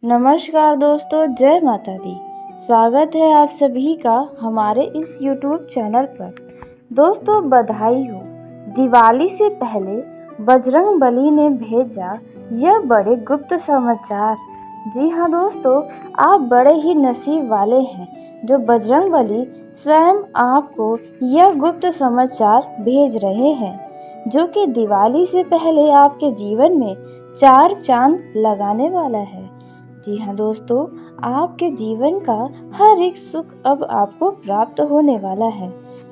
नमस्कार दोस्तों, जय माता दी। स्वागत है आप सभी का हमारे इस YouTube चैनल पर। दोस्तों, बधाई हो। दिवाली से पहले बजरंगबली ने भेजा यह बड़े गुप्त समाचार। जी हाँ दोस्तों, आप बड़े ही नसीब वाले हैं जो बजरंगबली स्वयं आपको यह गुप्त समाचार भेज रहे हैं, जो कि दिवाली से पहले आपके जीवन में 4 चांद लगाने वाला है। जी हाँ दोस्तों, आपके जीवन का हर एक सुख अब आपको प्राप्त होने वाला है।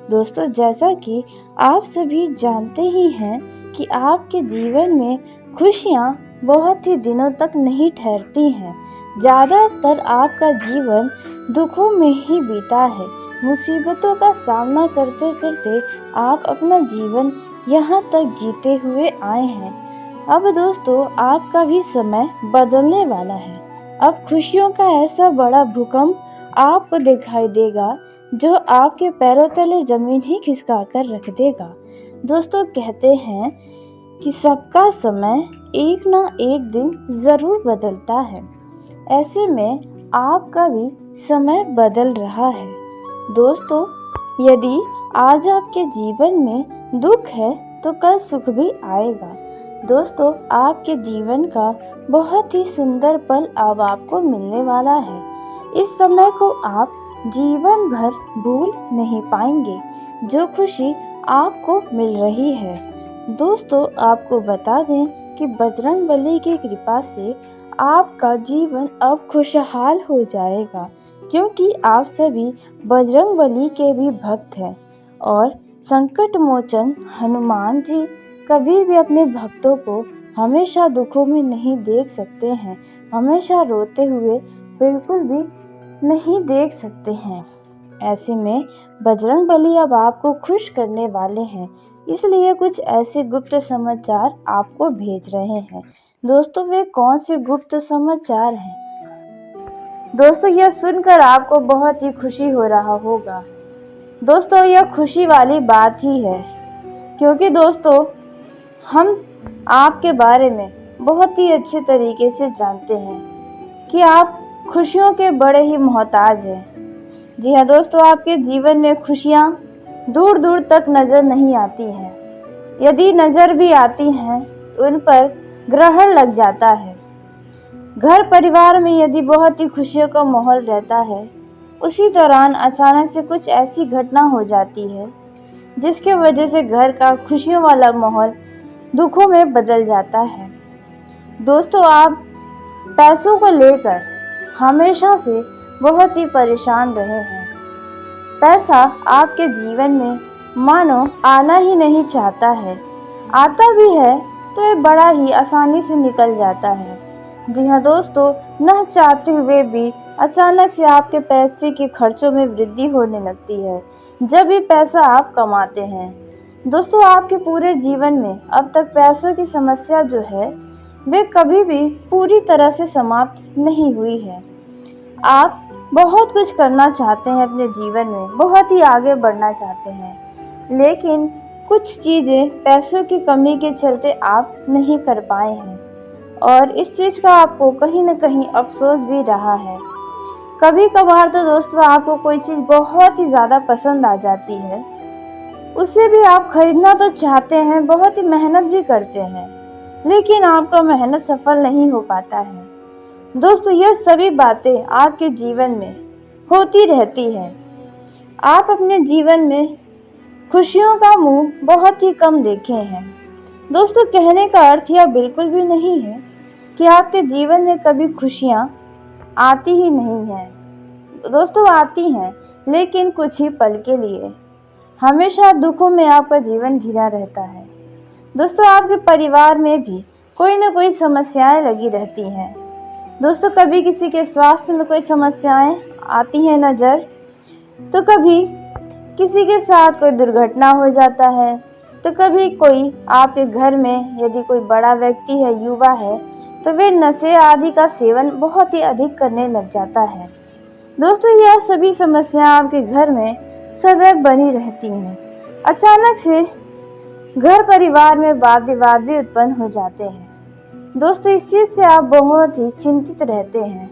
दोस्तों, जैसा कि आप सभी जानते ही हैं कि आपके जीवन में खुशियाँ बहुत ही दिनों तक नहीं ठहरती हैं। ज़्यादातर आपका जीवन दुखों में ही बीता है। मुसीबतों का सामना करते करते आप अपना जीवन यहाँ तक जीते हुए आए हैं। अब दोस्तों, आपका भी समय बदलने वाला है। अब खुशियों का ऐसा बड़ा भूकंप आपको दिखाई देगा जो आपके पैरों तले जमीन ही खिसका कर रख देगा। दोस्तों, कहते हैं कि सबका समय एक ना एक दिन ज़रूर बदलता है। ऐसे में आपका भी समय बदल रहा है। दोस्तों, यदि आज आपके जीवन में दुख है तो कल सुख भी आएगा। दोस्तों, आपके जीवन का बहुत ही सुंदर पल अब आपको मिलने वाला है। इस समय को आप जीवन भर भूल नहीं पाएंगे, जो खुशी आपको मिल रही है। दोस्तों, आपको बता दें कि बजरंगबली की कृपा से आपका जीवन अब खुशहाल हो जाएगा, क्योंकि आप सभी बजरंगबली के भी भक्त हैं और संकट मोचन हनुमान जी कभी भी अपने भक्तों को हमेशा दुखों में नहीं देख सकते हैं, हमेशा रोते हुए बिल्कुल भी नहीं देख सकते हैं। ऐसे में बजरंगबली अब आपको खुश करने वाले हैं, इसलिए कुछ ऐसे गुप्त समाचार आपको भेज रहे हैं। दोस्तों, वे कौन से गुप्त समाचार हैं? दोस्तों, यह सुनकर आपको बहुत ही खुशी हो रहा होगा। दोस्तों, यह खुशी वाली बात ही है, क्योंकि दोस्तों हम आपके बारे में बहुत ही अच्छे तरीके से जानते हैं कि आप खुशियों के बड़े ही मोहताज हैं। जी हाँ दोस्तों, आपके जीवन में खुशियाँ दूर दूर तक नज़र नहीं आती हैं। यदि नज़र भी आती हैं तो उन पर ग्रहण लग जाता है। घर परिवार में यदि बहुत ही खुशियों का माहौल रहता है, उसी दौरान अचानक से कुछ ऐसी घटना हो जाती है जिसके वजह से घर का खुशियों वाला माहौल दुखों में बदल जाता है। दोस्तों, आप पैसों को लेकर हमेशा से बहुत ही परेशान रहे हैं। पैसा आपके जीवन में मानो आना ही नहीं चाहता है। आता भी है तो ये बड़ा ही आसानी से निकल जाता है। जी हाँ दोस्तों, न चाहते हुए भी अचानक से आपके पैसे के खर्चों में वृद्धि होने लगती है जब भी पैसा आप कमाते हैं। दोस्तों, आपके पूरे जीवन में अब तक पैसों की समस्या जो है वे कभी भी पूरी तरह से समाप्त नहीं हुई है। आप बहुत कुछ करना चाहते हैं अपने जीवन में, बहुत ही आगे बढ़ना चाहते हैं, लेकिन कुछ चीज़ें पैसों की कमी के चलते आप नहीं कर पाए हैं और इस चीज़ का आपको कहीं ना कहीं अफसोस भी रहा है। कभी कभार तो दोस्तों आपको कोई चीज़ बहुत ही ज़्यादा पसंद आ जाती है, उसे भी आप खरीदना तो चाहते हैं, बहुत ही मेहनत भी करते हैं, लेकिन आपका मेहनत सफल नहीं हो पाता है। दोस्तों, यह सभी बातें आपके जीवन में होती रहती है। आप अपने जीवन में खुशियों का मुंह बहुत ही कम देखे हैं। दोस्तों, कहने का अर्थ यह बिल्कुल भी नहीं है कि आपके जीवन में कभी खुशियाँ आती ही नहीं हैं। दोस्तों, आती हैं, लेकिन कुछ ही पल के लिए। हमेशा दुखों में आपका जीवन घिरा रहता है। दोस्तों, आपके परिवार में भी कोई ना कोई समस्याएं लगी रहती हैं। दोस्तों, कभी किसी के स्वास्थ्य में कोई समस्याएं आती हैं नज़र, तो कभी किसी के साथ कोई दुर्घटना हो जाता है, तो कभी कोई आपके घर में यदि कोई बड़ा व्यक्ति है, युवा है, तो वे नशे आदि का सेवन बहुत ही अधिक करने लग जाता है। दोस्तों, यह सभी समस्याएं आपके घर में सदैव बनी रहती हैं। अचानक से घर परिवार में वाद विवाद भी उत्पन्न हो जाते हैं। दोस्तों इस चीज़ से आप बहुत ही चिंतित रहते हैं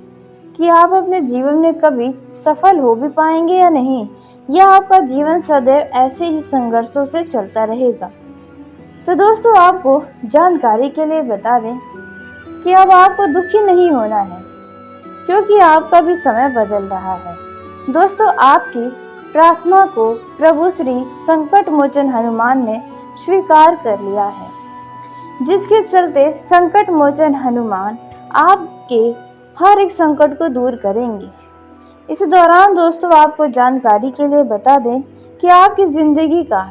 कि आप अपने जीवन में कभी सफल हो भी पाएंगे या नहीं, या आपका जीवन सदैव ऐसे ही संघर्षों से चलता रहेगा। तो दोस्तों आपको जानकारी के लिए बता दें कि अब आपको दुखी नहीं होना है, क्योंकि आपका भी समय बदल रहा है। दोस्तों आपकी प्रार्थना को प्रभु श्री संकट मोचन हनुमान ने स्वीकार कर लिया है, जिसके चलते संकट मोचन हनुमान आपके हर एक संकट को दूर करेंगे। इस दौरान दोस्तों आपको जानकारी के लिए बता दें कि आपकी जिंदगी का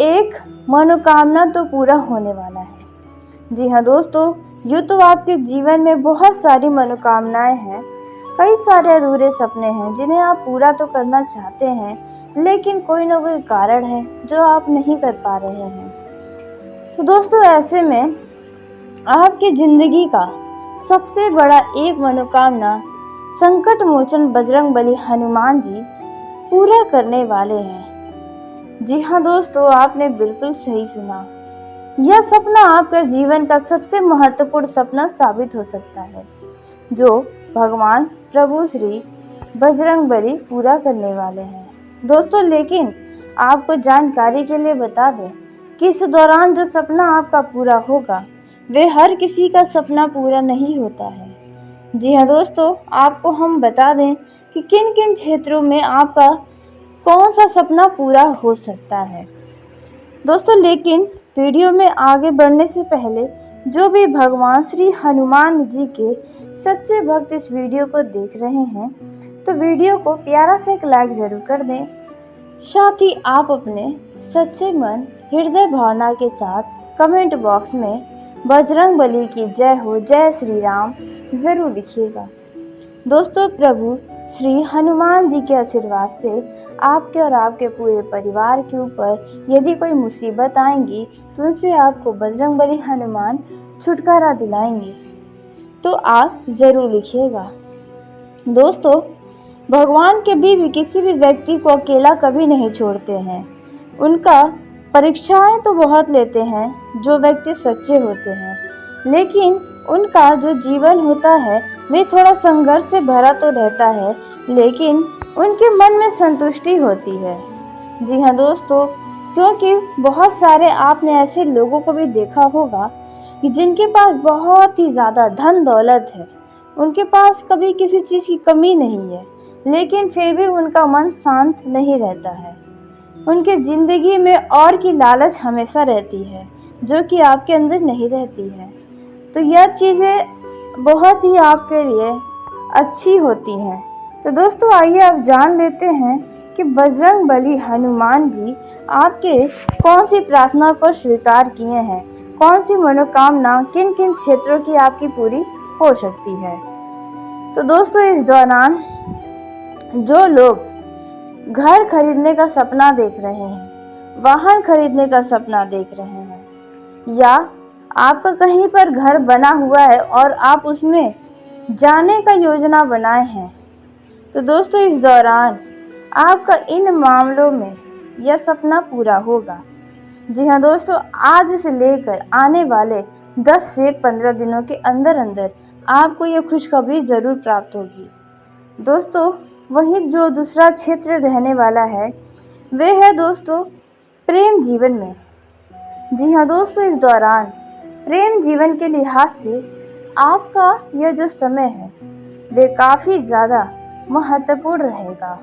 एक मनोकामना तो पूरा होने वाला है। जी हाँ दोस्तों, यूँ तो आपके जीवन में बहुत सारी मनोकामनाएं हैं, कई सारे अधूरे सपने हैं जिन्हें आप पूरा तो करना चाहते हैं, लेकिन कोई ना कोई कारण है जो आप नहीं कर पा रहे हैं। तो दोस्तों ऐसे में आपकी जिंदगी का सबसे बड़ा एक मनोकामना संकट मोचन बजरंगबली हनुमान जी पूरा करने वाले हैं। जी हाँ दोस्तों, आपने बिल्कुल सही सुना। यह सपना आपका जीवन का सबसे महत्वपूर्ण सपना साबित हो सकता है, जो भगवान प्रभु श्री बजरंगबली पूरा करने वाले हैं। दोस्तों लेकिन आपको जानकारी के लिए बता दें कि इस दौरान जो सपना आपका पूरा होगा वे हर किसी का सपना पूरा नहीं होता है। जी हाँ दोस्तों, आपको हम बता दें कि किन किन क्षेत्रों में आपका कौन सा सपना पूरा हो सकता है। दोस्तों लेकिन वीडियो में आगे बढ़ने से पहले जो भी भगवान श्री हनुमान जी के सच्चे भक्त इस वीडियो को देख रहे हैं तो वीडियो को प्यारा सा एक लाइक ज़रूर कर दें। साथ ही आप अपने सच्चे मन हृदय भावना के साथ कमेंट बॉक्स में बजरंगबली की जय हो, जय श्री राम ज़रूर लिखिएगा। दोस्तों प्रभु श्री हनुमान जी के आशीर्वाद से आपके और आपके पूरे परिवार के ऊपर यदि कोई मुसीबत आएंगी तो उनसे आपको बजरंगबली हनुमान छुटकारा दिलाएंगे, तो आप ज़रूर लिखिएगा। दोस्तों भगवान कभी भी किसी भी व्यक्ति को अकेला कभी नहीं छोड़ते हैं। उनका परीक्षाएं तो बहुत लेते हैं जो व्यक्ति सच्चे होते हैं, लेकिन उनका जो जीवन होता है वे थोड़ा संघर्ष से भरा तो रहता है, लेकिन उनके मन में संतुष्टि होती है। जी हाँ दोस्तों, क्योंकि बहुत सारे आपने ऐसे लोगों को भी देखा होगा कि जिनके पास बहुत ही ज़्यादा धन दौलत है, उनके पास कभी किसी चीज़ की कमी नहीं है, लेकिन फिर भी उनका मन शांत नहीं रहता है। उनके ज़िंदगी में और की लालच हमेशा रहती है जो कि आपके अंदर नहीं रहती है। तो यह चीज़ें बहुत ही आपके लिए अच्छी होती हैं। तो दोस्तों आइए अब जान लेते हैं कि बजरंगबली हनुमान जी आपके कौन सी प्रार्थना को स्वीकार किए हैं, कौन सी मनोकामना किन किन क्षेत्रों की आपकी पूरी हो सकती है। तो दोस्तों इस दौरान जो लोग घर खरीदने का सपना देख रहे हैं, वाहन खरीदने का सपना देख रहे हैं, या आपका कहीं पर घर बना हुआ है और आप उसमें जाने का योजना बनाए हैं, तो दोस्तों इस दौरान आपका इन मामलों में यह सपना पूरा होगा। जी हाँ दोस्तों, आज से लेकर आने वाले 10 से 15 दिनों के अंदर अंदर आपको यह खुशखबरी ज़रूर प्राप्त होगी। दोस्तों वहीं जो दूसरा क्षेत्र रहने वाला है वे है दोस्तों प्रेम जीवन में। जी हाँ दोस्तों, इस दौरान प्रेम जीवन के लिहाज से आपका यह जो समय है वे काफ़ी ज़्यादा महत्वपूर्ण रहेगा,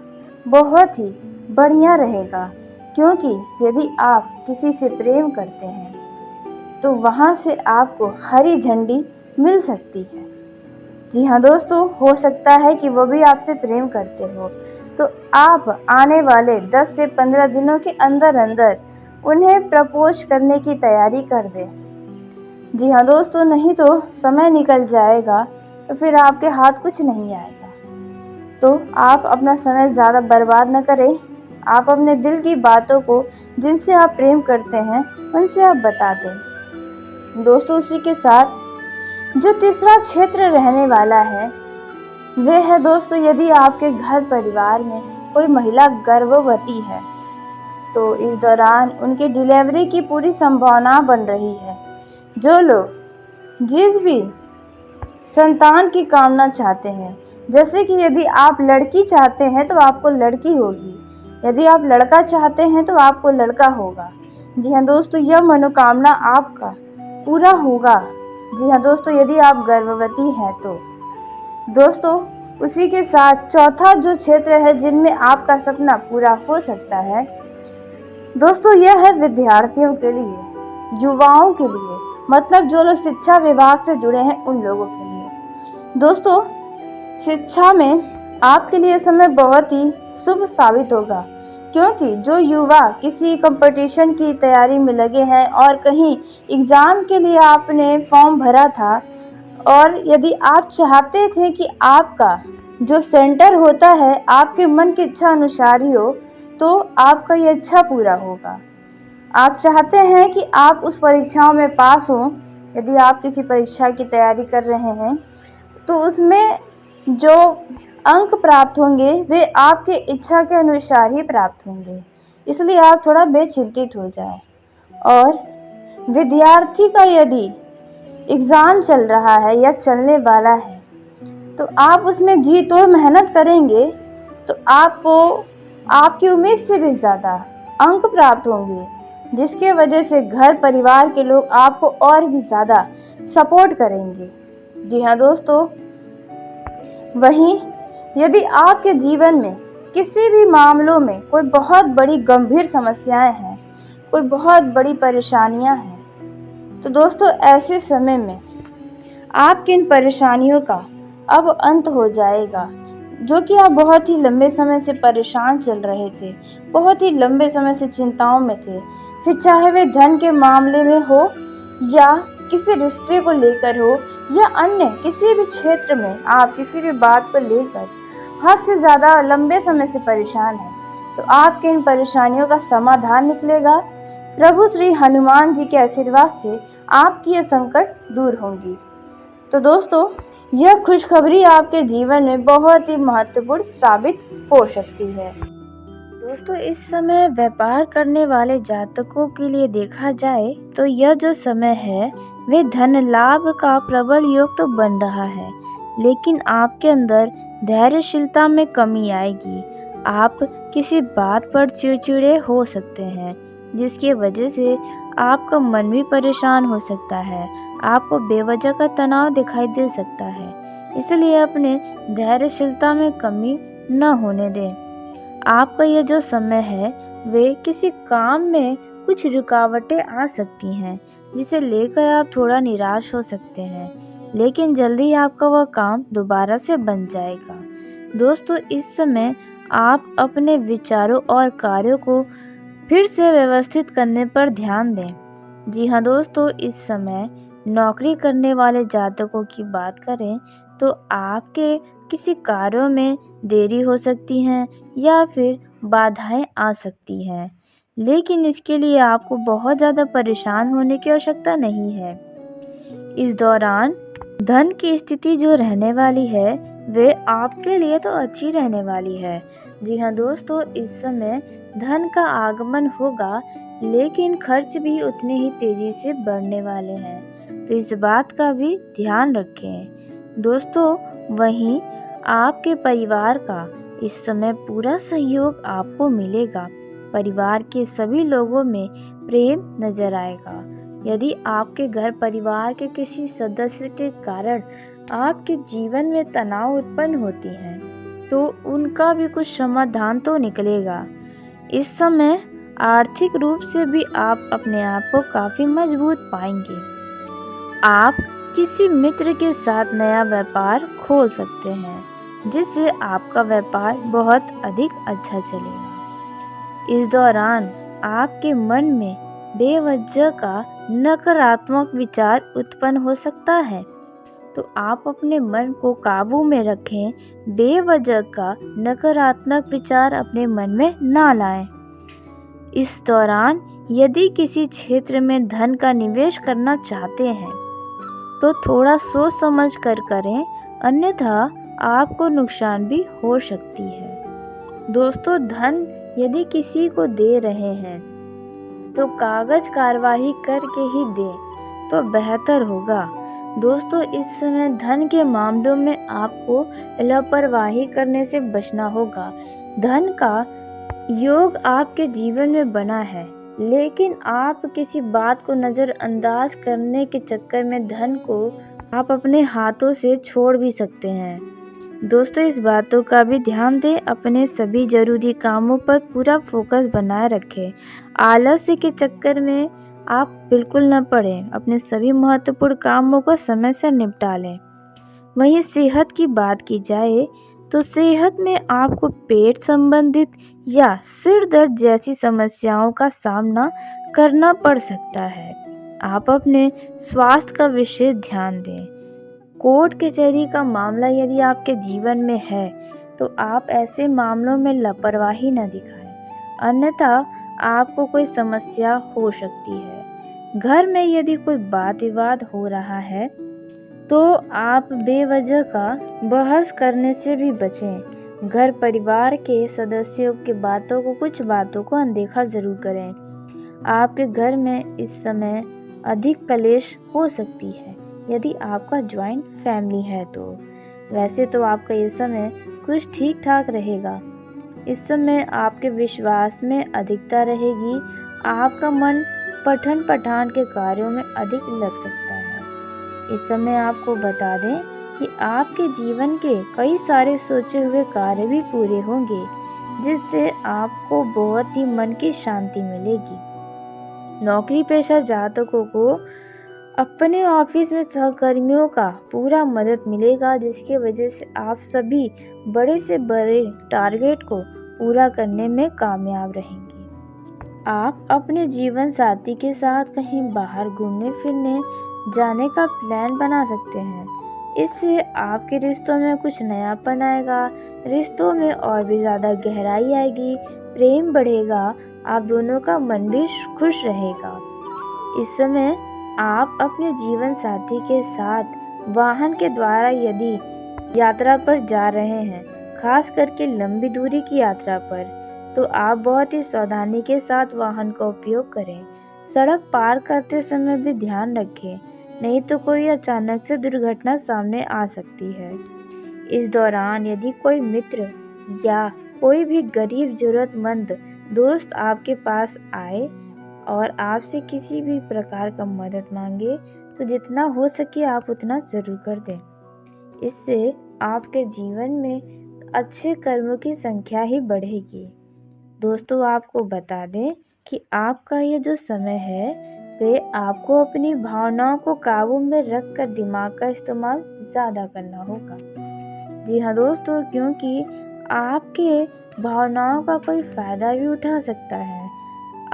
बहुत ही बढ़िया रहेगा, क्योंकि यदि आप किसी से प्रेम करते हैं तो वहाँ से आपको हरी झंडी मिल सकती है। जी हाँ दोस्तों, हो सकता है कि वो भी आपसे प्रेम करते हो, तो आप आने वाले 10 से 15 दिनों के अंदर अंदर उन्हें प्रपोज करने की तैयारी कर दें। जी हाँ दोस्तों, नहीं तो समय निकल जाएगा तो फिर आपके हाथ कुछ नहीं आएगा। तो आप अपना समय ज़्यादा बर्बाद न करें, आप अपने दिल की बातों को जिनसे आप प्रेम करते हैं उनसे आप बता दें। दोस्तों उसी के साथ जो तीसरा क्षेत्र रहने वाला है वह है दोस्तों, यदि आपके घर परिवार में कोई महिला गर्भवती है तो इस दौरान उनकी डिलीवरी की पूरी संभावना बन रही है। जो लोग जिस भी संतान की कामना चाहते हैं, जैसे कि यदि आप लड़की चाहते हैं तो आपको लड़की होगी, यदि आप लड़का चाहते हैं तो आपको लड़का होगा। जी हाँ दोस्तों, यह मनोकामना आपका पूरा होगा। जी हाँ दोस्तों, यदि आप गर्भवती हैं तो दोस्तों उसी के साथ चौथा जो क्षेत्र है जिनमें आपका सपना पूरा हो सकता है दोस्तों, यह है विद्यार्थियों के लिए, युवाओं के लिए, मतलब जो लोग शिक्षा विभाग से जुड़े हैं उन लोगों के लिए। दोस्तों शिक्षा में आपके लिए समय बहुत ही शुभ साबित होगा, क्योंकि जो युवा किसी कंपटीशन की तैयारी में लगे हैं और कहीं एग्ज़ाम के लिए आपने फॉर्म भरा था और यदि आप चाहते थे कि आपका जो सेंटर होता है आपके मन की इच्छा अनुसार ही हो, तो आपका ये इच्छा पूरा होगा। आप चाहते हैं कि आप उस परीक्षाओं में पास हों, यदि आप किसी परीक्षा की तैयारी कर रहे हैं तो उसमें जो अंक प्राप्त होंगे वे आपके इच्छा के अनुसार ही प्राप्त होंगे, इसलिए आप थोड़ा बेचिंतित हो जाएं। और विद्यार्थी का यदि एग्ज़ाम चल रहा है या चलने वाला है तो आप उसमें जी तोड़ मेहनत करेंगे तो आपको आपकी उम्मीद से भी ज़्यादा अंक प्राप्त होंगे, जिसके वजह से घर परिवार के लोग आपको और भी ज़्यादा सपोर्ट करेंगे। जी हाँ दोस्तों, वहीं यदि आपके जीवन में किसी भी मामलों में कोई बहुत बड़ी गंभीर समस्याएं हैं, कोई बहुत बड़ी परेशानियां हैं, तो दोस्तों ऐसे समय में आपकी इन परेशानियों का अब अंत हो जाएगा। जो कि आप बहुत ही लंबे समय से परेशान चल रहे थे, बहुत ही लंबे समय से चिंताओं में थे, फिर चाहे वे धन के मामले में हो या किसी रिश्ते को लेकर हो या अन्य किसी भी क्षेत्र में आप किसी भी बात को लेकर हद से ज़्यादा लंबे समय से परेशान हैं, तो आपके इन परेशानियों का समाधान निकलेगा। प्रभु श्री हनुमान जी के आशीर्वाद से आपकी ये संकट दूर होंगी। तो दोस्तों यह खुशखबरी आपके जीवन में बहुत ही महत्वपूर्ण साबित हो सकती है। दोस्तों इस समय व्यापार करने वाले जातकों के लिए देखा जाए तो यह जो समय है वे धन लाभ का प्रबल योग तो बन रहा है, लेकिन आपके अंदर धैर्यशीलता में कमी आएगी। आप किसी बात पर चिड़चिड़े हो सकते हैं, जिसकी वजह से आपका मन भी परेशान हो सकता है, आपको बेवजह का तनाव दिखाई दे सकता है, इसलिए अपने धैर्यशीलता में कमी न होने दें। आपका यह जो समय है वे किसी काम में कुछ रुकावटें आ सकती हैं, जिसे लेकर आप थोड़ा निराश हो सकते हैं, लेकिन जल्दी आपका वह काम दोबारा से बन जाएगा। दोस्तों इस समय आप अपने विचारों और कार्यों को फिर से व्यवस्थित करने पर ध्यान दें। जी हाँ दोस्तों, इस समय नौकरी करने वाले जातकों की बात करें तो आपके किसी कार्यों में देरी हो सकती है या फिर बाधाएं आ सकती हैं, लेकिन इसके लिए आपको बहुत ज़्यादा परेशान होने की आवश्यकता नहीं है। इस दौरान धन की स्थिति जो रहने वाली है वे आपके लिए तो अच्छी रहने वाली है। जी हाँ दोस्तों, इस समय धन का आगमन होगा, लेकिन खर्च भी उतने ही तेजी से बढ़ने वाले हैं, तो इस बात का भी ध्यान रखें। दोस्तों वहीं आपके परिवार का इस समय पूरा सहयोग आपको मिलेगा। परिवार के सभी लोगों में प्रेम नजर आएगा। यदि आपके घर परिवार के किसी सदस्य के कारण आपके जीवन में तनाव उत्पन्न होती हैं, तो उनका भी कुछ समाधान तो निकलेगा। इस समय आर्थिक रूप से भी आप अपने आप को काफ़ी मजबूत पाएंगे। आप किसी मित्र के साथ नया व्यापार खोल सकते हैं, जिससे आपका व्यापार बहुत अधिक अच्छा चलेगा। इस दौरान आपके मन में बेवजह का नकारात्मक विचार उत्पन्न हो सकता है, तो आप अपने मन को काबू में रखें। बेवजह का नकारात्मक विचार अपने मन में ना लाएं। इस दौरान यदि किसी क्षेत्र में धन का निवेश करना चाहते हैं तो थोड़ा सोच समझ कर करें, अन्यथा आपको नुकसान भी हो सकती है। दोस्तों धन यदि किसी को दे रहे हैं तो कागज कार्यवाही करके ही दें तो बेहतर होगा। दोस्तों इस समय धन के मामलों में आपको लापरवाही करने से बचना होगा। धन का योग आपके जीवन में बना है, लेकिन आप किसी बात को नज़रअंदाज करने के चक्कर में धन को आप अपने हाथों से छोड़ भी सकते हैं। दोस्तों इस बातों का भी ध्यान दें, अपने सभी ज़रूरी कामों पर पूरा फोकस बनाए रखें। आलस्य के चक्कर में आप बिल्कुल न पड़ें, अपने सभी महत्वपूर्ण कामों को समय से निपटा लें। वहीं सेहत की बात की जाए तो सेहत में आपको पेट संबंधित या सिर दर्द जैसी समस्याओं का सामना करना पड़ सकता है। आप अपने स्वास्थ्य का विशेष ध्यान दें। कोर्ट कचहरी का मामला यदि आपके जीवन में है तो आप ऐसे मामलों में लापरवाही न दिखाएं, अन्यथा आपको कोई समस्या हो सकती है। घर में यदि कोई वाद विवाद हो रहा है तो आप बेवजह का बहस करने से भी बचें। घर परिवार के सदस्यों की कुछ बातों को अनदेखा ज़रूर करें। आपके घर में इस समय अधिक कलेश हो सकती है यदि आपका ज्वाइंट फैमिली है तो। वैसे तो आपका ये समय कुछ ठीक ठाक रहेगा। इस समय आपके विश्वास में अधिकता रहेगी। आपका मन पठन पाठन के कार्यों में अधिक लग सकता है। इस समय आपको बता दें कि आपके जीवन के कई सारे सोचे हुए कार्य भी पूरे होंगे, जिससे आपको बहुत ही मन की शांति मिलेगी। नौकरी पेशा जातकों को अपने ऑफिस में सहकर्मियों का पूरा मदद मिलेगा, जिसकी वजह से आप सभी बड़े से बड़े टारगेट को पूरा करने में कामयाब रहेंगे। आप अपने जीवन साथी के साथ कहीं बाहर घूमने फिरने जाने का प्लान बना सकते हैं। इससे आपके रिश्तों में कुछ नयापन आएगा, रिश्तों में और भी ज़्यादा गहराई आएगी, प्रेम बढ़ेगा, आप दोनों का मन भी खुश रहेगा। इस समय आप अपने जीवन साथी के साथ वाहन के द्वारा यदि यात्रा पर जा रहे हैं, खास करके लंबी दूरी की यात्रा पर, तो आप बहुत ही सावधानी के साथ वाहन का उपयोग करें। सड़क पार करते समय भी ध्यान रखें, नहीं तो कोई अचानक से दुर्घटना सामने आ सकती है। इस दौरान यदि कोई मित्र या कोई भी गरीब जरूरतमंद दोस्त आपके पास आए और आपसे किसी भी प्रकार का मदद मांगे तो जितना हो सके आप उतना ज़रूर कर दें। इससे आपके जीवन में अच्छे कर्मों की संख्या ही बढ़ेगी। दोस्तों आपको बता दें कि आपका ये जो समय है वे आपको अपनी भावनाओं को काबू में रख कर दिमाग का इस्तेमाल ज़्यादा करना होगा। जी हाँ दोस्तों, क्योंकि आपके भावनाओं का कोई फ़ायदा भी उठा सकता है।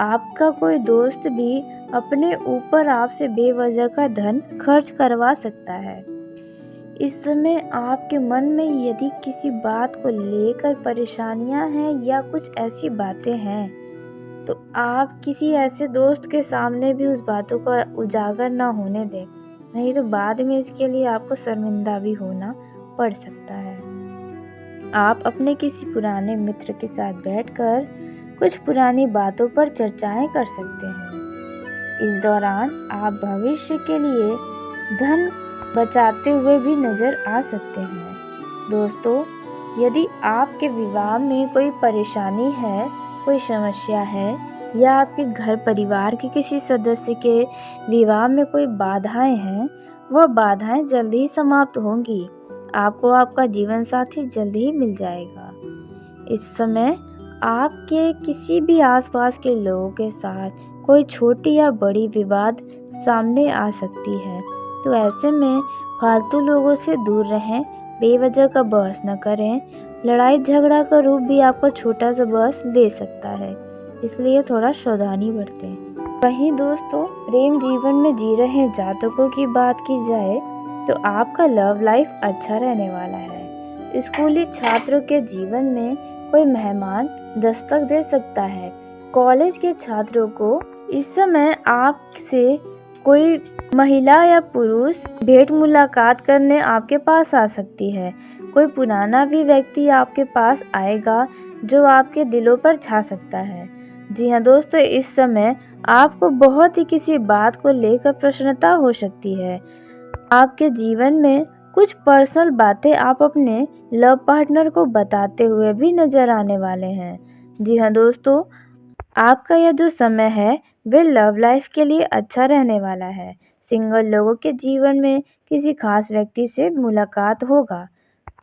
आपका कोई दोस्त भी अपने ऊपर आपसे बेवजह का धन खर्च करवा सकता है। इस समय आपके मन में यदि किसी बात को लेकर परेशानियां हैं या कुछ ऐसी बातें हैं तो आप किसी ऐसे दोस्त के सामने भी उस बातों का उजागर ना होने दें, नहीं तो बाद में इसके लिए आपको शर्मिंदा भी होना पड़ सकता है। आप अपने किसी पुराने मित्र के साथ बैठकर कुछ पुरानी बातों पर चर्चाएं कर सकते हैं। इस दौरान आप भविष्य के लिए धन बचाते हुए भी नजर आ सकते हैं। दोस्तों यदि आपके विवाह में कोई परेशानी है, कोई समस्या है या आपके घर परिवार के किसी सदस्य के विवाह में कोई बाधाएं हैं, वह बाधाएं जल्दी ही समाप्त होंगी। आपको आपका जीवन साथी जल्दी ही मिल जाएगा। इस समय आपके किसी भी आसपास के लोगों के साथ कोई छोटी या बड़ी विवाद सामने आ सकती है, तो ऐसे में फालतू लोगों से दूर रहें, बेवजह का बहस न करें। लड़ाई झगड़ा का रूप भी आपको छोटा सा बहस ले सकता है, इसलिए थोड़ा सावधानी बरतें। वहीं दोस्तों प्रेम जीवन में जी रहे जातकों की बात की जाए तो आपका लव लाइफ अच्छा रहने वाला है। स्कूली छात्रों के जीवन में कोई मेहमान दस्तक दे सकता है। कॉलेज के छात्रों को इस समय आपसे कोई महिला या पुरुष भेंट मुलाकात करने आपके पास आ सकती है। कोई पुराना भी व्यक्ति आपके पास आएगा जो आपके दिलों पर छा सकता है। जी हाँ दोस्तों, इस समय आपको बहुत ही किसी बात को लेकर प्रसन्नता हो सकती है। आपके जीवन में कुछ पर्सनल बातें आप अपने लव पार्टनर को बताते हुए भी नजर आने वाले हैं। जी हाँ दोस्तों, आपका यह जो समय है वे लव लाइफ के लिए अच्छा रहने वाला है। सिंगल लोगों के जीवन में किसी खास व्यक्ति से मुलाकात होगा,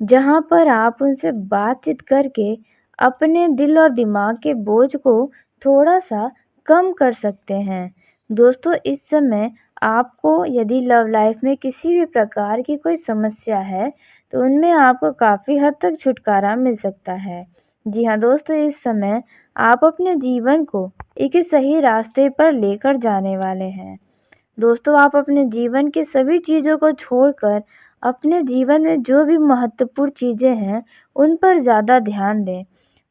जहां पर आप उनसे बातचीत करके अपने दिल और दिमाग के बोझ को थोड़ा सा कम कर सकते हैं। दोस्तों, इस समय आपको यदि लव लाइफ में किसी भी प्रकार की कोई समस्या है, तो उनमें आपको काफ़ी हद तक छुटकारा मिल सकता है। जी हाँ दोस्तों, इस समय आप अपने जीवन को एक सही रास्ते पर लेकर जाने वाले हैं। दोस्तों, आप अपने जीवन की सभी चीज़ों को छोड़कर अपने जीवन में जो भी महत्वपूर्ण चीज़ें हैं, उन पर ज़्यादा ध्यान दें।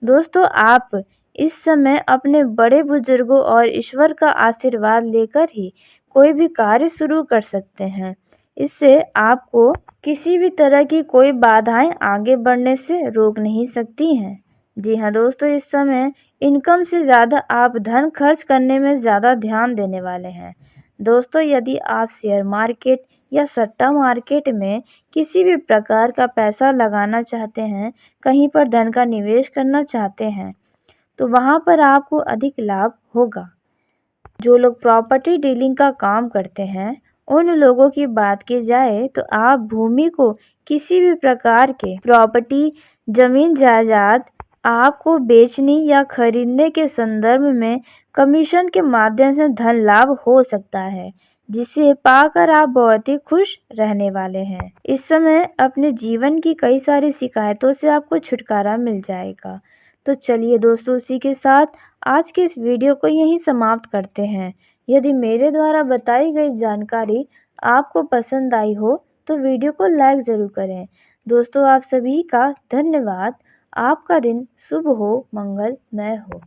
दोस्तों, आप इस समय अपने बड़े बुजुर्गों और ईश्वर का आशीर्वाद लेकर ही कोई भी कार्य शुरू कर सकते हैं। इससे आपको किसी भी तरह की कोई बाधाएं आगे बढ़ने से रोक नहीं सकती हैं। जी हाँ दोस्तों, इस समय इनकम से ज़्यादा आप धन खर्च करने में ज़्यादा ध्यान देने वाले हैं। दोस्तों, यदि आप शेयर मार्केट या सट्टा मार्केट में किसी भी प्रकार का पैसा लगाना चाहते हैं, कहीं पर धन का निवेश करना चाहते हैं, तो वहाँ पर आपको अधिक लाभ होगा। जो लोग प्रॉपर्टी डीलिंग का काम करते हैं, उन लोगों की बात की जाए तो आप भूमि को किसी भी प्रकार के प्रॉपर्टी, जमीन जायदाद आपको बेचने या खरीदने के संदर्भ में कमीशन के माध्यम से धन लाभ हो सकता है, जिसे पाकर आप बहुत ही खुश रहने वाले हैं। इस समय अपने जीवन की कई सारी शिकायतों से आपको छुटकारा मिल जाएगा। तो चलिए दोस्तों, उसी के साथ आज के इस वीडियो को यहीं समाप्त करते हैं। यदि मेरे द्वारा बताई गई जानकारी आपको पसंद आई हो, तो वीडियो को लाइक ज़रूर करें। दोस्तों, आप सभी का धन्यवाद। आपका दिन शुभ हो, मंगलमय हो।